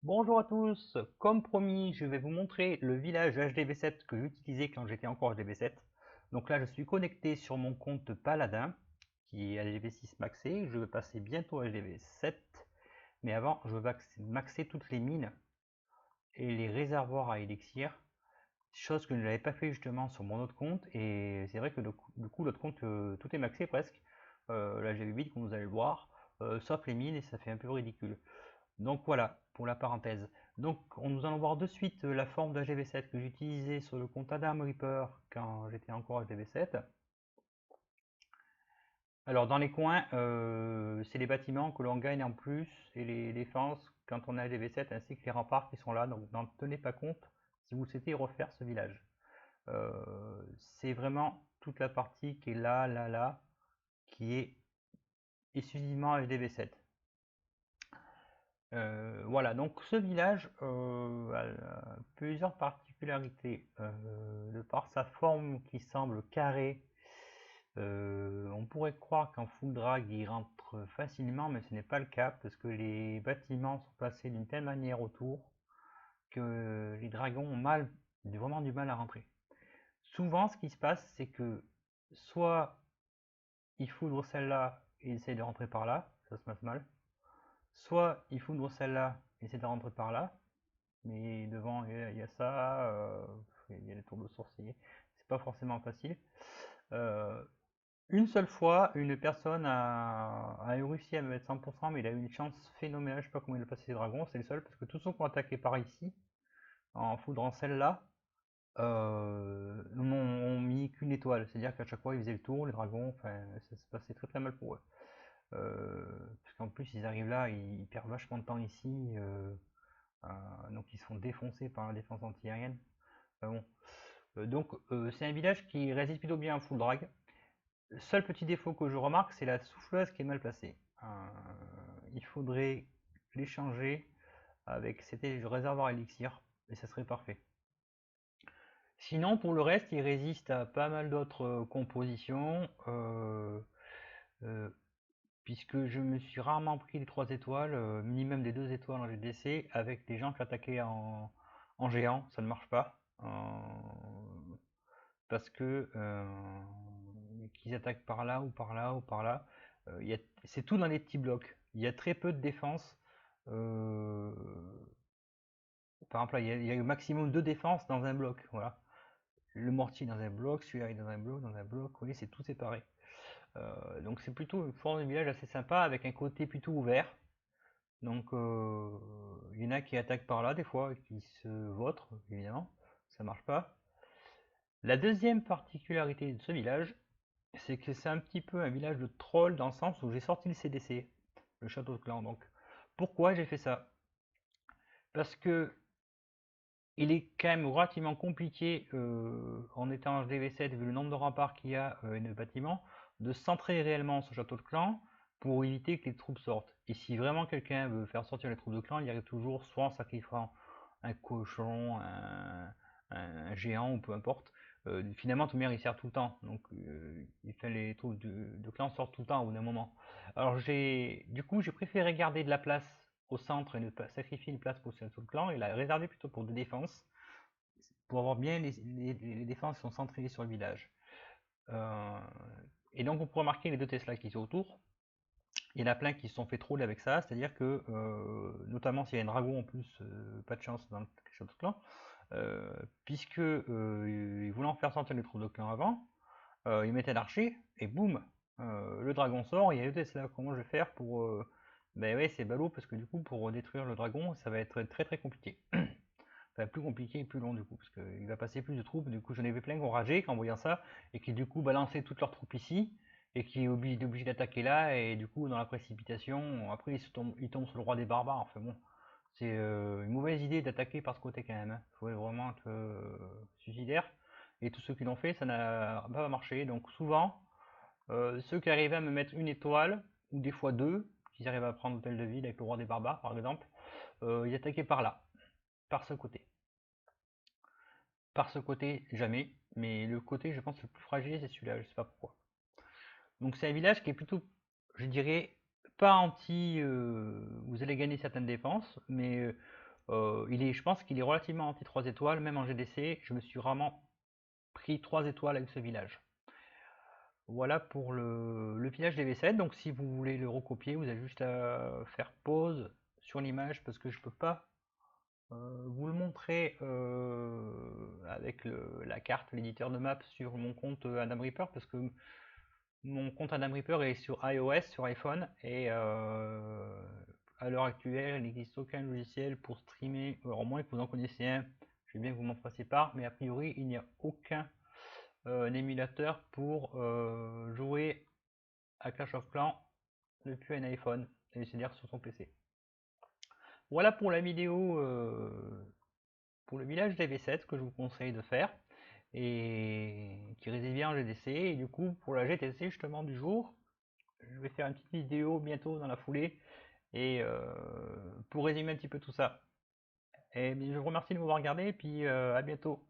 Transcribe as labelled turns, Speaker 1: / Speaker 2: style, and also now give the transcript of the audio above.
Speaker 1: Bonjour à tous, comme promis, je vais vous montrer le village HDV7 que j'utilisais quand j'étais encore HDV7. Donc là, je suis connecté sur mon compte Paladin, qui est HDV6 maxé. Je vais passer bientôt HDV7, mais avant, je vais maxer toutes les mines et les réservoirs à élixir, chose que je n'avais pas fait justement sur mon autre compte. Et c'est vrai que du coup l'autre compte, tout est maxé presque. Là, j'ai 8, comme vous allez le voir, sauf les mines, et ça fait un peu ridicule. Donc voilà, pour la parenthèse. Donc nous allons voir de suite la forme de HDV7 que j'utilisais sur le compte Adam Reaper quand j'étais encore HDV7. Alors dans les coins, c'est les bâtiments que l'on gagne en plus et les défenses quand on a HDV7 ainsi que les remparts qui sont là. Donc n'en tenez pas compte si vous souhaitez refaire ce village. Euh, c'est vraiment toute la partie qui est là, qui est exclusivement HDV7. Voilà, donc ce village a plusieurs particularités. De par sa forme qui semble carrée, on pourrait croire qu'en full drag il rentre facilement, mais ce n'est pas le cas parce que les bâtiments sont placés d'une telle manière autour que les dragons ont vraiment du mal à rentrer. Souvent, ce qui se passe, c'est que soit ils foudrent celle-là et essayent de rentrer par là, ça se passe mal. Soit ils foudrent celle-là et essaient de rentrer par là, mais devant il y a ça, il y a les tours de sorcier, c'est pas forcément facile. Euh, une seule fois, une personne a réussi à me mettre 100%, mais il a eu une chance phénoménale, je sais pas comment il a passé ses dragons, c'est le seul, parce que tous ceux qui ont attaqué par ici, en foudrant celle-là, n'ont mis qu'une étoile, c'est-à-dire qu'à chaque fois ils faisaient le tour, les dragons, enfin, ça se passait très très mal pour eux. Parce qu'en plus ils arrivent là, ils perdent vachement de temps ici, donc ils se font défoncer par la défense antiaérienne. Enfin bon. C'est un village qui résiste plutôt bien à full drag. Le seul petit défaut que je remarque, c'est la souffleuse qui est mal placée. Il faudrait l'échanger avec, c'était le réservoir élixir, et ça serait parfait. Sinon, pour le reste, il résiste à pas mal d'autres compositions, euh, puisque je me suis rarement pris les 3 étoiles, minimum des 2 étoiles en GDC, avec des gens qui attaquaient en géant, ça ne marche pas. Parce que qu'ils attaquent par là ou par là ou par là, c'est tout dans des petits blocs. Il y a très peu de défense. Euh, Par exemple, là, il y a au maximum 2 défenses dans un bloc. Voilà. Le mortier dans un bloc, celui-là est dans un bloc. Vous voyez, c'est tout séparé. Donc c'est plutôt une forme de village assez sympa avec un côté plutôt ouvert. Donc il y en a qui attaquent par là des fois, qui se vautrent, évidemment. Ça marche pas. La deuxième particularité de ce village, c'est que c'est un petit peu un village de troll dans le sens où j'ai sorti le CDC, le château de clan. Donc, pourquoi j'ai fait ça? Parce que il est quand même relativement compliqué, en étant en DV7, vu le nombre de remparts qu'il y a et de bâtiments, de centrer réellement ce château de clan pour éviter que les troupes sortent. Et si vraiment quelqu'un veut faire sortir les troupes de clan, il y arrive toujours soit en sacrifiant un cochon, un géant ou peu importe. Finalement, tout il sert tout le temps. Donc, les troupes de clan sortent tout le temps au bout d'un moment. Alors, du coup, j'ai préféré garder de la place au centre et ne pas sacrifier une place pour ce clan et la réserver plutôt pour des défenses pour avoir bien les défenses qui sont centrées sur le village. Euh, et donc, vous pourrez remarquer les 2 Tesla qui sont autour. Il y en a plein qui se sont fait troll avec ça, c'est-à-dire que, notamment s'il y a un dragon en plus, pas de chance dans le château de clan, puisque ils voulaient en faire sortir les troupes de clan avant, ils mettaient l'archer et boum, le dragon sort, il y a 2 Tesla. Comment je vais faire pour. Ben ouais, c'est ballot parce que du coup, pour détruire le dragon, ça va être très très compliqué. Enfin, plus compliqué et plus long du coup, parce qu'il va passer plus de troupes. Du coup, j'en avais plein qui ont ragé en voyant ça, et qui du coup balançaient toutes leurs troupes ici, et qui est obligé d'attaquer là, et du coup, dans la précipitation, après ils tombent sur le roi des barbares. Enfin bon, c'est une mauvaise idée d'attaquer par ce côté quand même. Il faut vraiment être suicidaire. Et tous ceux qui l'ont fait, ça n'a pas marché. Donc souvent, ceux qui arrivaient à me mettre une étoile, ou des fois 2, qui arrivaient à prendre l'hôtel de ville avec le roi des barbares par exemple, ils attaquaient par là, par ce côté. Par ce côté, jamais. Mais le côté, je pense, le plus fragile, c'est celui-là. Je sais pas pourquoi. Donc c'est un village qui est plutôt, je dirais, pas anti. Vous allez gagner certaines défenses, mais Je pense qu'il est relativement anti 3 étoiles, même en GDC, je me suis vraiment pris 3 étoiles avec ce village. Voilà pour le village DV7, donc si vous voulez le recopier, vous avez juste à faire pause sur l'image parce que je peux pas vous le montrer avec la carte, l'éditeur de map sur mon compte Adam Reaper parce que mon compte Adam Reaper est sur iOS, sur iPhone, et à l'heure actuelle, il n'existe aucun logiciel pour streamer, alors au moins que vous en connaissez un, je veux bien que vous m'en fassiez part, mais a priori, il n'y a aucun émulateur pour jouer à Clash of Clans depuis un iPhone, c'est-à-dire sur son PC. Voilà pour la vidéo pour le village DV7 que je vous conseille de faire et qui réside bien en GDC. Et du coup, pour la GTC justement du jour, je vais faire une petite vidéo bientôt dans la foulée et pour résumer un petit peu tout ça. Et bien, je vous remercie de m'avoir regardé et puis à bientôt.